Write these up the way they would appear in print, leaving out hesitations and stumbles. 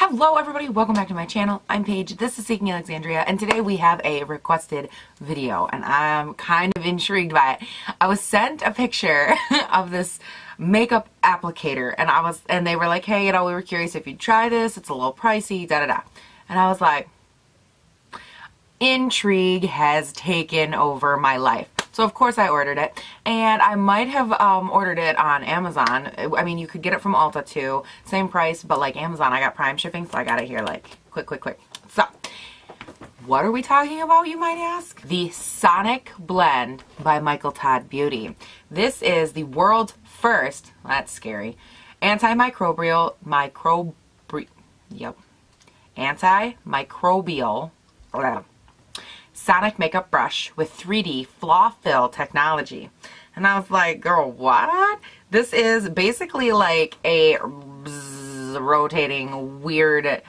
Hello everybody, welcome back to my channel. I'm Paige, this is Seeking Alexandria, and today we have a requested video, and I'm kind of intrigued by it. I was sent a picture of this makeup applicator, and they were like, hey, we were curious if you'd try this, it's a little pricey, da-da-da. And I was like, intrigue has taken over my life. So of course I ordered it, and I might have ordered it on Amazon. I mean, you could get it from Ulta too, same price, but like Amazon, I got Prime shipping, so I got it here like quick. So, what are we talking about, you might ask? The Sonicblend by Michael Todd Beauty. This is the world's first, that's scary, antimicrobial, Sonic makeup brush with 3D flaw fill technology. And I was like, girl, what? This is basically like a rotating weird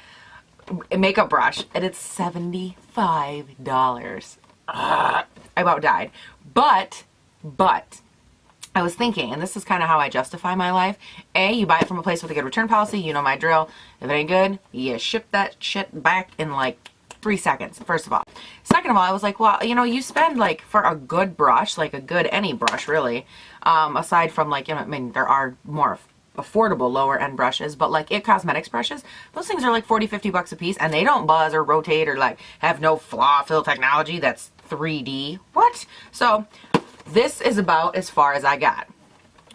makeup brush, and it's $75. I about died. But I was thinking, and this is kind of how I justify my life. A, you buy it from a place with a good return policy, you know my drill. If it ain't good, you ship that shit back in like 3 seconds, first of all. Second of all, I was like, well, you know, you spend like for a good brush, like a good any brush really, aside from like, you know, I mean, there are more affordable lower end brushes, but like It Cosmetics brushes, those things are like 40-50 bucks a piece, and they don't buzz or rotate or like have no flaw fill technology that's 3D. What? So this is about as far as I got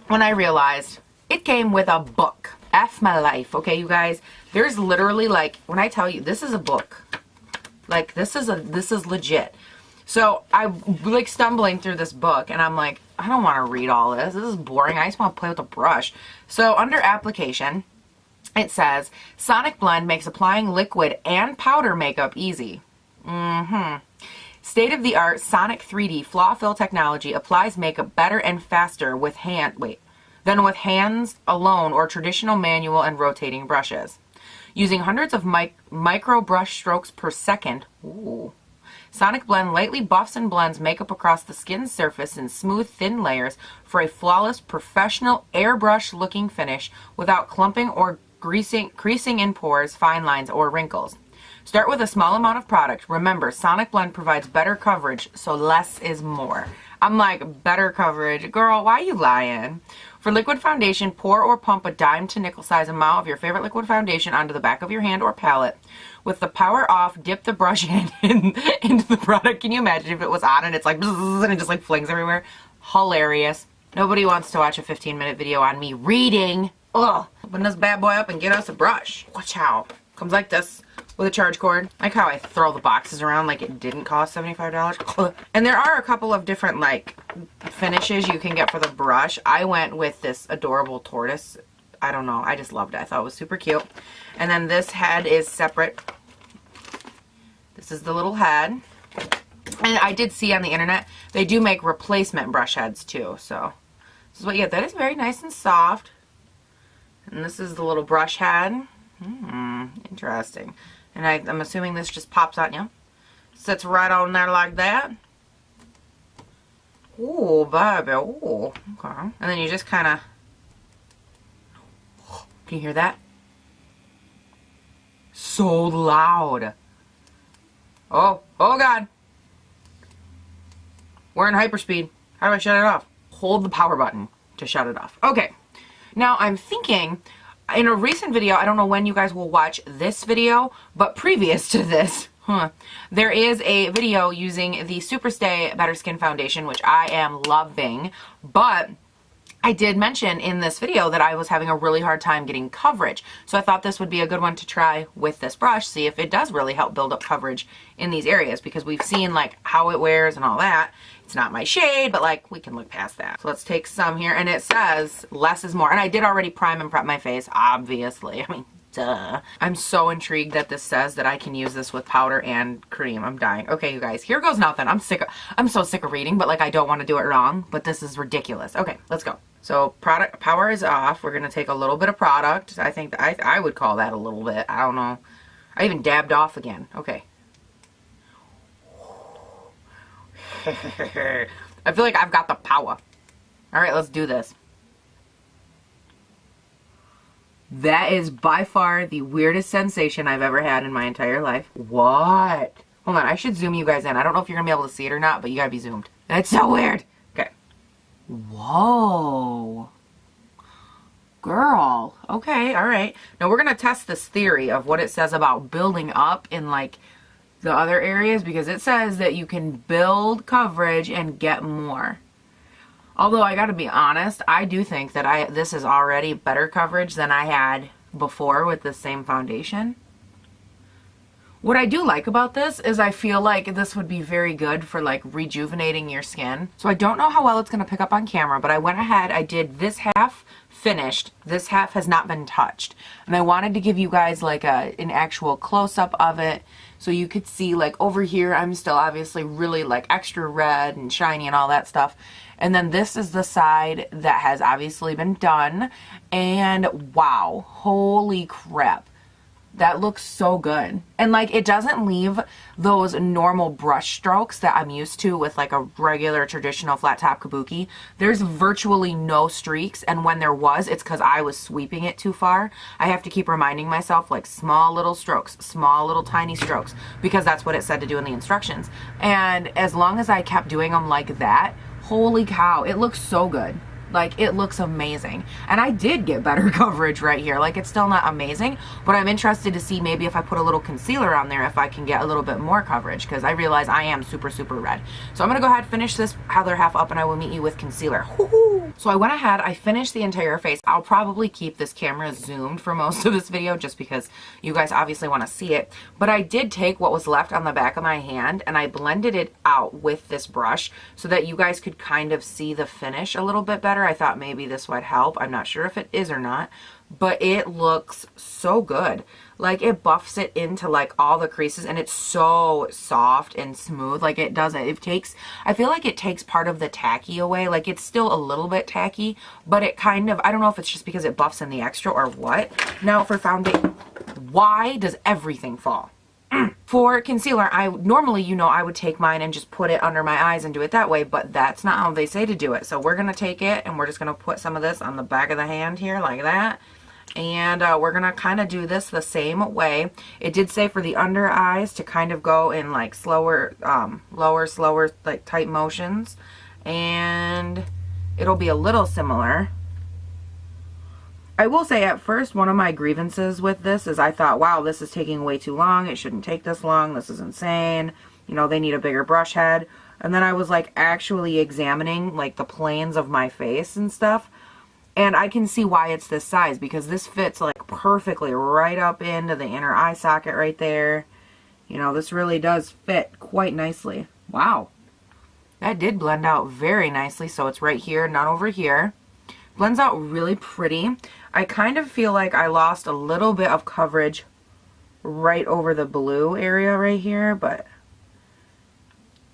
when I realized it came with a book. F my life, okay, you guys? There's literally like, when I tell you, this is a book. Like, this is legit. So I'm like stumbling through this book, and I'm like, I don't want to read all this. This is boring. I just want to play with a brush. So under application, it says, Sonicblend makes applying liquid and powder makeup easy. State-of-the-art Sonic 3D flaw fill technology applies makeup better and faster than with hands alone or traditional manual and rotating brushes. Using hundreds of micro brush strokes per second, Sonicblend lightly buffs and blends makeup across the skin's surface in smooth, thin layers for a flawless, professional, airbrush-looking finish without clumping or creasing in pores, fine lines, or wrinkles. Start with a small amount of product. Remember, Sonicblend provides better coverage, so less is more. I'm like, better coverage? Girl, why are you lying? For liquid foundation, pour or pump a dime to nickel size amount of your favorite liquid foundation onto the back of your hand or palette. With the power off, dip the brush into the product. Can you imagine if it was on and it's like, and it just like flings everywhere? Hilarious. Nobody wants to watch a 15-minute video on me reading. Ugh. Open this bad boy up and get us a brush. Watch out. Comes like this with a charge cord. Like how I throw the boxes around like it didn't cost $75. And there are a couple of different like finishes you can get for the brush. I went with this adorable tortoise. I don't know. I just loved it. I thought it was super cute. And then this head is separate. This is the little head. And I did see on the internet, they do make replacement brush heads too. So this is what you get. That is very nice and soft. And this is the little brush head. Interesting. And I'm assuming this just pops out, yeah? Sits right on there like that. Ooh, baby. Ooh. Okay. And then you just kind of... Can you hear that? So loud. Oh God. We're in hyperspeed. How do I shut it off? Hold the power button to shut it off. Okay. Now I'm thinking... In a recent video, I don't know when you guys will watch this video, but previous to this, there is a video using the Superstay Better Skin Foundation, which I am loving, but I did mention in this video that I was having a really hard time getting coverage. So I thought this would be a good one to try with this brush, see if it does really help build up coverage in these areas, because we've seen like how it wears and all that. It's not my shade, but like we can look past that. So let's take some here, and it says less is more. And I did already prime and prep my face, obviously. I mean, duh. I'm so intrigued that this says that I can use this with powder and cream. I'm dying. Okay, you guys, here goes nothing. I'm so sick of reading, but like I don't want to do it wrong, but this is ridiculous. Okay, let's go. So power is off. We're going to take a little bit of product. I think I would call that a little bit. I don't know. I even dabbed off again. Okay. I feel like I've got the power. Alright, let's do this. That is by far the weirdest sensation I've ever had in my entire life. What? Hold on, I should zoom you guys in. I don't know if you're going to be able to see it or not, but you got to be zoomed. That's so weird. Okay. Whoa. Girl. Okay, all right. Now we're going to test this theory of what it says about building up in like the other areas, because it says that you can build coverage and get more. Although I got to be honest, I do think that this is already better coverage than I had before with the same foundation. What I do like about this is I feel like this would be very good for like rejuvenating your skin. So I don't know how well it's going to pick up on camera, but I went ahead, I did this half finished. This half has not been touched. And I wanted to give you guys like an actual close-up of it so you could see like over here I'm still obviously really like extra red and shiny and all that stuff. And then this is the side that has obviously been done. And wow, holy crap. That looks so good. And like it doesn't leave those normal brush strokes that I'm used to with like a regular traditional flat top kabuki. There's virtually no streaks, and when there was, it's because I was sweeping it too far. I have to keep reminding myself like small little strokes, small little tiny strokes, because that's what it said to do in the instructions. And as long as I kept doing them like that, holy cow, it looks so good. Like, it looks amazing. And I did get better coverage right here. Like, it's still not amazing, but I'm interested to see maybe if I put a little concealer on there, if I can get a little bit more coverage, because I realize I am super, super red. So I'm going to go ahead and finish this other half up, and I will meet you with concealer. Woo-hoo! So I went ahead, I finished the entire face. I'll probably keep this camera zoomed for most of this video, just because you guys obviously want to see it. But I did take what was left on the back of my hand, and I blended it out with this brush so that you guys could kind of see the finish a little bit better. I thought maybe this would help. I'm not sure if it is or not, but it looks so good. Like, it buffs it into like all the creases, and it's so soft and smooth. Like, it doesn't, I feel like it takes part of the tacky away. Like, it's still a little bit tacky, but it kind of, I don't know if it's just because it buffs in the extra or what. Now for foundation, why does everything fall? For concealer, I normally, you know, I would take mine and just put it under my eyes and do it that way, but that's not how they say to do it. So we're going to take it and we're just going to put some of this on the back of the hand here like that. And we're going to kind of do this the same way. It did say for the under eyes to kind of go in like slower, slower, like tight motions. And it'll be a little similar. I will say at first, one of my grievances with this is I thought, wow, this is taking way too long. It shouldn't take this long. This is insane. You know, they need a bigger brush head. And then I was like actually examining like the planes of my face and stuff. And I can see why it's this size, because this fits like perfectly right up into the inner eye socket right there. You know, this really does fit quite nicely. Wow. That did blend out very nicely. So it's right here, not over here. Blends out really pretty. I kind of feel like I lost a little bit of coverage right over the blue area right here, but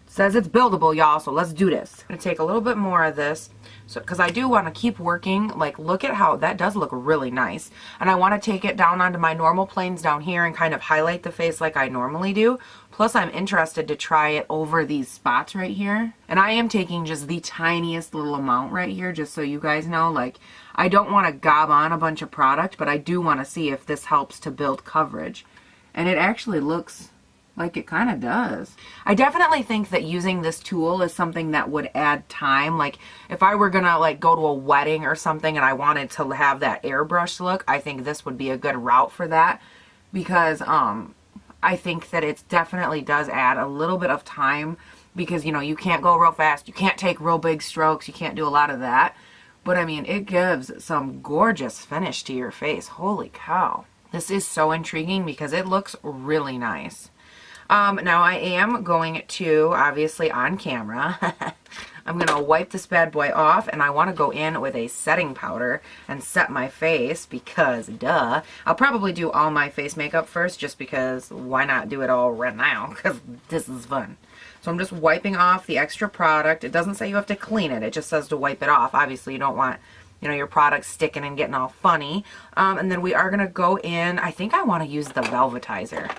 it says it's buildable, y'all, so let's do this. I'm going to take a little bit more of this, so because I do want to keep working. Like, look at how that does look really nice. And I want to take it down onto my normal planes down here and kind of highlight the face like I normally do. Plus, I'm interested to try it over these spots right here. And I am taking just the tiniest little amount right here, just so you guys know. Like, I don't want to gob on a bunch of product, but I do want to see if this helps to build coverage. And it actually looks like it kind of does. I definitely think that using this tool is something that would add time. Like, if I were gonna like go to a wedding or something and I wanted to have that airbrush look, I think this would be a good route for that, because I think that it definitely does add a little bit of time, because, you know, you can't go real fast, you can't take real big strokes, you can't do a lot of that. But I mean, it gives some gorgeous finish to your face. Holy cow. This is so intriguing because it looks really nice. Now I am going to, obviously on camera, I'm going to wipe this bad boy off, and I want to go in with a setting powder and set my face because, duh. I'll probably do all my face makeup first, just because why not do it all right now, because this is fun. So I'm just wiping off the extra product. It doesn't say you have to clean it. It just says to wipe it off. Obviously, you don't want, you know, your product sticking and getting all funny. And then we are going to go in. I think I want to use the velvetizer.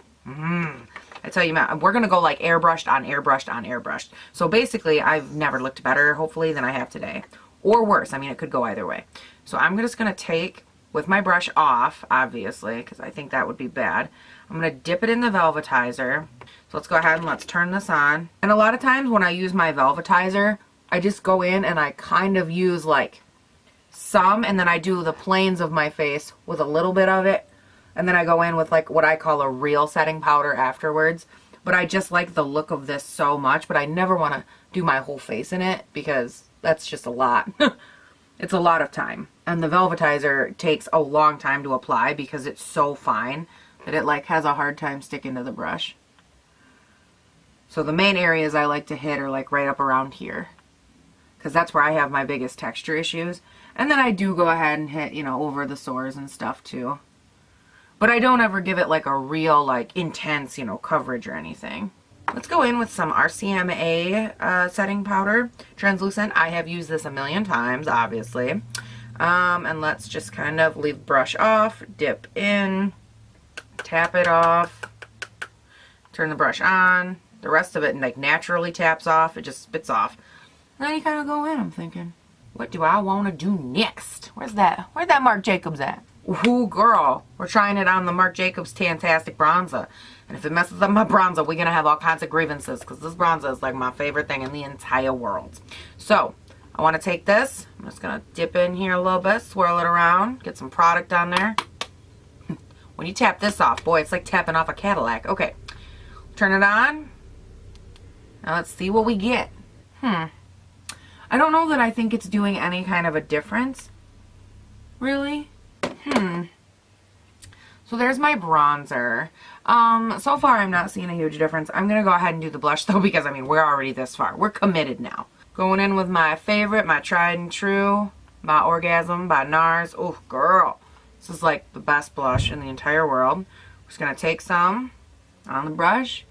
I tell you, Matt, we're going to go like airbrushed on airbrushed on airbrushed. So basically, I've never looked better, hopefully, than I have today. Or worse. I mean, it could go either way. So I'm just going to take with my brush off, obviously, because I think that would be bad. I'm going to dip it in the velvetizer. So let's go ahead and let's turn this on. And a lot of times when I use my velvetizer, I just go in and I kind of use like some, and then I do the planes of my face with a little bit of it. And then I go in with like what I call a real setting powder afterwards. But I just like the look of this so much, but I never want to do my whole face in it because that's just a lot. It's a lot of time. And the velvetizer takes a long time to apply because it's so fine that it like has a hard time sticking to the brush. So the main areas I like to hit are like right up around here, because that's where I have my biggest texture issues. And then I do go ahead and hit, you know, over the sores and stuff too. But I don't ever give it like a real like intense, you know, coverage or anything. Let's go in with some RCMA setting powder, translucent. I have used this a million times, obviously. And let's just kind of leave brush off, dip in, tap it off, turn the brush on. The rest of it like naturally taps off. It just spits off. And then you kind of go in. I'm thinking, what do I want to do next? Where's that Marc Jacobs at? Ooh, girl, we're trying it on the Marc Jacobs Tantastic Bronzer. And if it messes up my bronzer, we're going to have all kinds of grievances, because this bronzer is like my favorite thing in the entire world. So, I want to take this. I'm just going to dip in here a little bit, swirl it around, get some product on there. When you tap this off, boy, it's like tapping off a Cadillac. Okay, turn it on. Now let's see what we get. I don't know that I think it's doing any kind of a difference. Really? So there's my bronzer. So far I'm not seeing a huge difference. I'm going to go ahead and do the blush though, because I mean, we're already this far. We're committed now. Going in with my favorite, my tried and true, my Orgasm by NARS. Oh, girl. This is like the best blush in the entire world. We're just going to take some on the brush.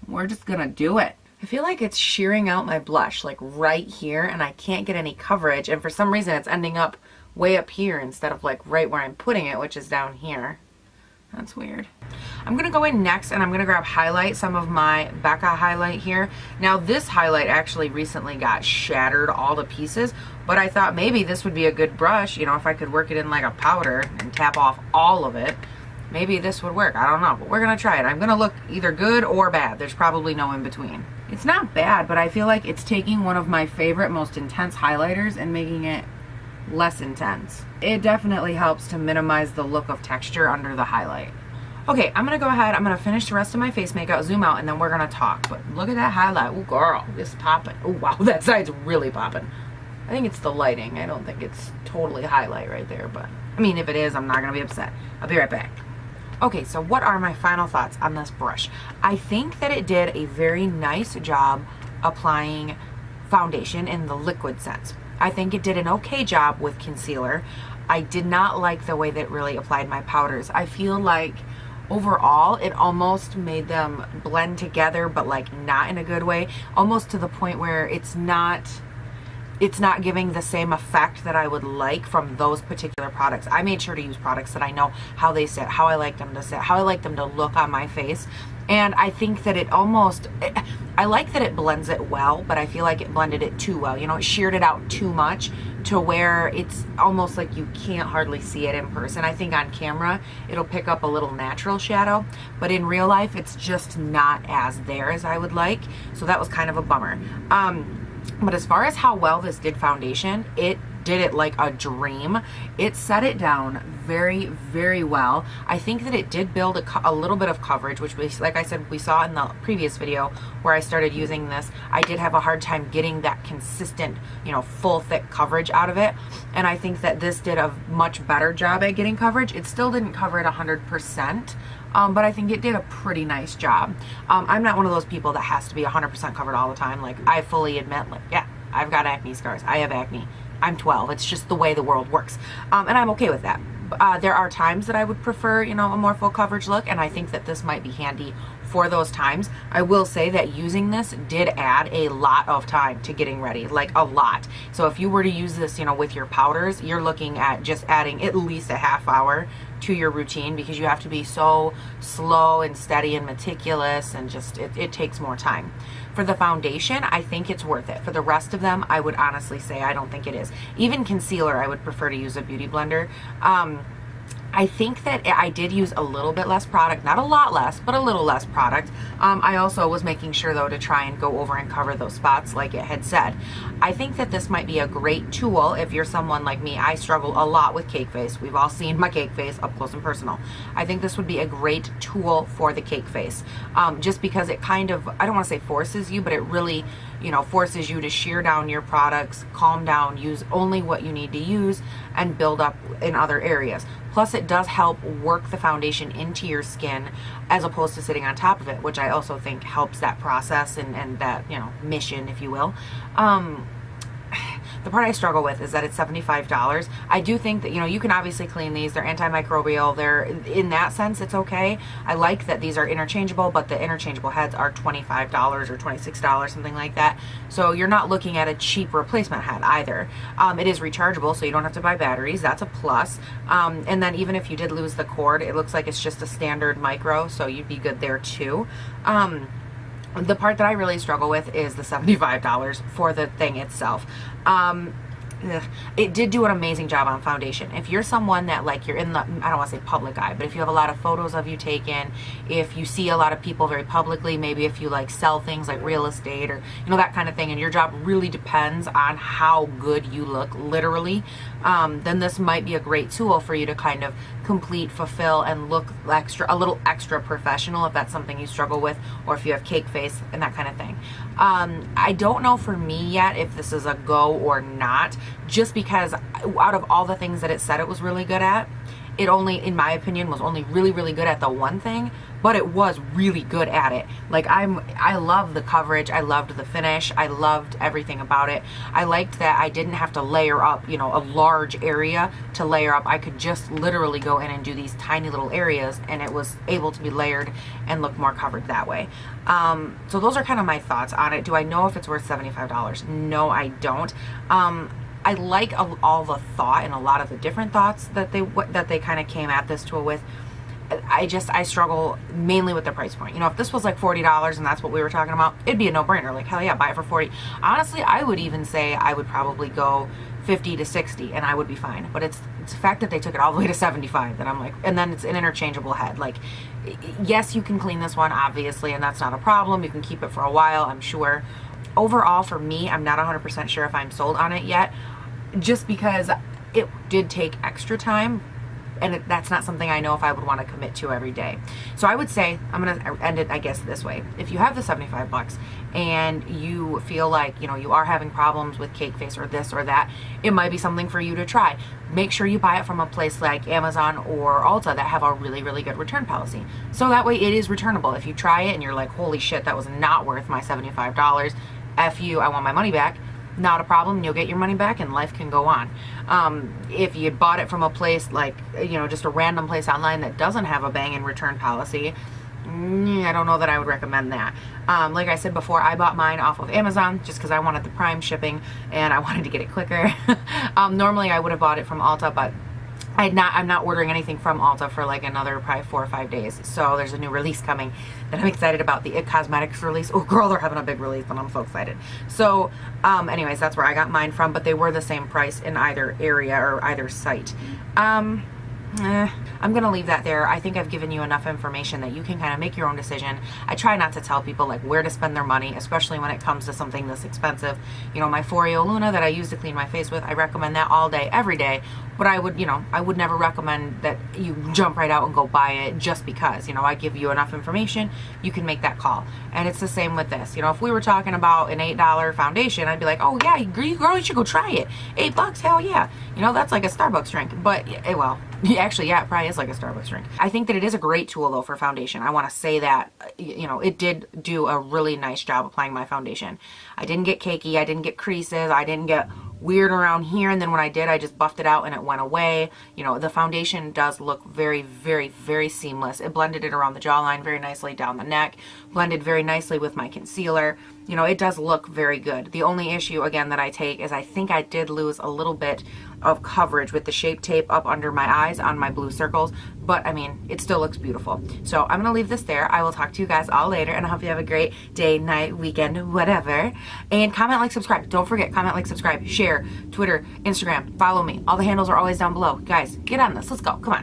We're just going to do it. I feel like it's shearing out my blush like right here, and I can't get any coverage, and for some reason it's ending up way up here instead of like right where I'm putting it, which is down here. That's weird. I'm going to go in next and I'm going to grab highlight, some of my Becca highlight here. Now this highlight actually recently got shattered all to pieces, but I thought maybe this would be a good brush, you know, if I could work it in like a powder and tap off all of it. Maybe this would work. I don't know, but we're going to try it. I'm going to look either good or bad. There's probably no in between. It's not bad, but I feel like it's taking one of my favorite, most intense highlighters and making it less intense. It definitely helps to minimize the look of texture under the highlight. Okay, I'm going to go ahead. I'm going to finish the rest of my face makeup, zoom out, and then we're going to talk. But look at that highlight. Oh, girl, it's popping. Oh, wow, that side's really popping. I think it's the lighting. I don't think it's totally highlight right there, but I mean, if it is, I'm not going to be upset. I'll be right back. Okay, so what are my final thoughts on this brush? I think that it did a very nice job applying foundation in the liquid sense. I think it did an okay job with concealer. I did not like the way that it really applied my powders. I feel like overall it almost made them blend together, but like not in a good way, almost to the point where it's not giving the same effect that I would like from those particular products. I made sure to use products that I know how they sit, how I like them to sit, how I like them to look on my face. And I think that I like that it blends it well, but I feel like it blended it too well. You know, it sheared it out too much to where it's almost like you can't hardly see it in person. I think on camera, it'll pick up a little natural shadow, but in real life, it's just not as there as I would like. So that was kind of a bummer. But as far as how well this did foundation, it did it like a dream. It set it down very, very well. I think that it did build a little bit of coverage, which we, like I said, we saw in the previous video where I started using this. I did have a hard time getting that consistent, you know, full thick coverage out of it. And I think that this did a much better job at getting coverage. It still didn't cover it 100%. But I think it did a pretty nice job. I'm not one of those people that has to be 100% covered all the time. Like, I fully admit, like, yeah, I've got acne scars. I have acne. I'm 12. It's just the way the world works. And I'm okay with that. There are times that I would prefer, you know, a more full coverage look, and I think that this might be handy for those times. I will say that using this did add a lot of time to getting ready, like a lot. So if you were to use this, you know, with your powders, you're looking at just adding at least a half hour to your routine, because you have to be so slow and steady and meticulous, and just it takes more time. For the foundation, I think it's worth it. For the rest of them, I would honestly say I don't think it is. Even concealer, I would prefer to use a beauty blender. I think that I did use a little bit less product, not a lot less, but a little less product. I also was making sure though to try and go over and cover those spots like it had said. I think that this might be a great tool if you're someone like me. I struggle a lot with cake face. We've all seen my cake face up close and personal. I think this would be a great tool for the cake face, just because it kind of, I don't want to say forces you, but it really, you know, forces you to shear down your products, calm down, use only what you need to use, and build up in other areas. Plus it does help work the foundation into your skin as opposed to sitting on top of it, which I also think helps that process and that, you know, mission, if you will. The part I struggle with is that it's $75. I do think that, you know, you can obviously clean these. They're antimicrobial. They're, in that sense, it's okay. I like that these are interchangeable, but the interchangeable heads are $25 or $26, something like that. So you're not looking at a cheap replacement head either. It is rechargeable, so you don't have to buy batteries. That's a plus. And then even if you did lose the cord, it looks like it's just a standard micro, so you'd be good there too. The part that I really struggle with is the $75 for the thing itself. It did do an amazing job on foundation. If you're someone that, like, you're in the, I don't want to say public eye, but if you have a lot of photos of you taken, if you see a lot of people very publicly, maybe if you like sell things like real estate or, you know, that kind of thing, and your job really depends on how good you look literally, then this might be a great tool for you to kind of complete, fulfill, and look extra, a little extra professional if that's something you struggle with, or if you have cake face and that kind of thing. I don't know for me yet if this is a go or not, just because out of all the things that it said it was really good at, it only, in my opinion, was only really, really good at the one thing, but it was really good at it. Like, I love the coverage. I loved the finish. I loved everything about it. I liked that I didn't have to layer up, you know, a large area to layer up. I could just literally go in and do these tiny little areas, and it was able to be layered and look more covered that way. So those are kind of my thoughts on it. Do I know if it's worth $75? No, I don't. I like all the thought and a lot of the different thoughts that they kind of came at this tool with. I struggle mainly with the price point. You know, if this was like $40 and that's what we were talking about, it'd be a no-brainer. Like, hell yeah, buy it for $40. Honestly, I would even say I would probably go $50 to $60 and I would be fine. But it's the fact that they took it all the way to $75 that I'm like, and then it's an interchangeable head. Like, yes, you can clean this one, obviously, and that's not a problem. You can keep it for a while, I'm sure. Overall, for me, I'm not 100% sure if I'm sold on it yet, just because it did take extra time, and that's not something I know if I would want to commit to every day. So I would say, I'm going to end it, I guess, this way. If you have the $75 and you feel like, you know, you are having problems with cake face or this or that, it might be something for you to try. Make sure you buy it from a place like Amazon or Ulta that have a really, really good return policy. So that way it is returnable. If you try it and you're like, holy shit, that was not worth my $75, F you, I want my money back. Not a problem. You'll get your money back and life can go on. If you bought it from a place like, you know, just a random place online that doesn't have a bang and return policy, I don't know that I would recommend that. Like I said before, I bought mine off of Amazon just because I wanted the Prime shipping and I wanted to get it quicker. Normally I would have bought it from Ulta, but I'm not ordering anything from Ulta for like another probably 4 or 5 days. So there's a new release coming that I'm excited about, the It Cosmetics release. Oh girl, they're having a big release and I'm so excited. So anyways, that's where I got mine from, but they were the same price in either area or either site. I'm going to leave that there. I think I've given you enough information that you can kind of make your own decision. I try not to tell people like where to spend their money, especially when it comes to something this expensive. You know, my Foreo Luna that I use to clean my face with, I recommend that all day, every day. But I would, you know, I would never recommend that you jump right out and go buy it just because, you know, I give you enough information, you can make that call. And it's the same with this. You know, if we were talking about an $8 foundation, I'd be like, oh yeah, girl, you should go try it. $8, hell yeah. You know, that's like a Starbucks drink. But, well, actually, yeah, it probably is like a Starbucks drink. I think that it is a great tool, though, for foundation. I want to say that, you know, it did do a really nice job applying my foundation. I didn't get cakey. I didn't get creases. I didn't get weird around here, and then when I did, I just buffed it out and it went away. You know, the foundation does look very, very, very seamless. It blended it around the jawline very nicely, down the neck, blended very nicely with my concealer. You know, it does look very good. The only issue, again, that I take is I think I did lose a little bit of coverage with the Shape Tape up under my eyes on my blue circles, but I mean, it still looks beautiful. So I'm gonna leave this there. I will talk to you guys all later, and I hope you have a great day, night, weekend, whatever. And comment, like, subscribe. Don't forget, comment, like, subscribe, share, Twitter, Instagram, follow me. All the handles are always down below. Guys, get on this. Let's go. Come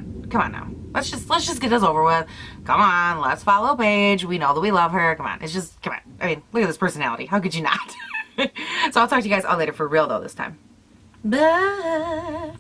on now. Let's just get this over with. Come on, let's follow Paige. We know that we love her. Come on, come on. I mean, look at this personality. How could you not? So I'll talk to you guys all later, for real though, this time. Bye.